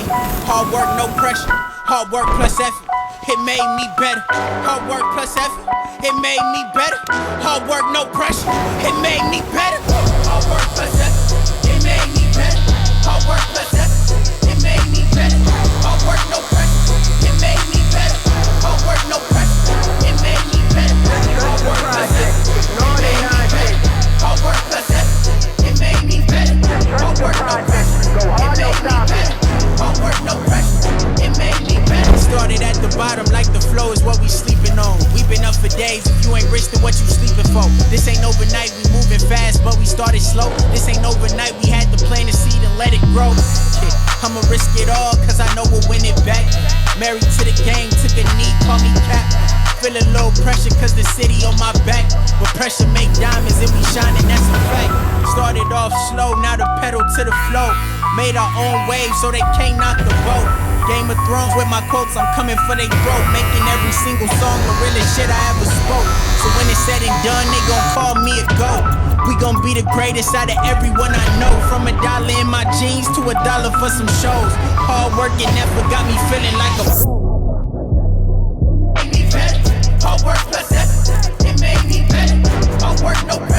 Hard work, no pressure. Hard work plus effort. It made me better. Hard work plus effort. It made me better. Hard work, no pressure. It made me better. Hard work plus effort. It made me better. Hard work plus effort. It made me better. Hard work, no pressure. It made me better. Hard work, no pressure. It made me better. Hard work plus effort. It made me better. Hard work plus effort. It made me better. Hard work, no pressure. It made me better. Hard work, no pressure. It made me better. Started at the bottom like the flow is what we sleeping on. We been up for days. If you ain't rich, then what you sleeping for? This ain't overnight. We moving fast, but we started slow. This ain't overnight. We had to plant a seed and let it grow. Shit, I'ma risk it all, cause I know we'll win it back. Married to the game, took a knee, call me cap. Feel a little pressure cause the city on my back. But pressure make diamonds and we shining, that's a fact. Started off slow, now the pedal to the flow. Made our own wave so they can't knock the boat. Game of Thrones with my quotes, I'm coming for they throat. Making every single song the realest shit I ever spoke. So when it's said and done, they gon' call me a GOAT. We gon' be the greatest out of everyone I know. From $1 in my jeans to $1 for some shows. Hard work and effort got me feeling like a made me better. Hard work plus effort, it made me better. Hard work, no pressure.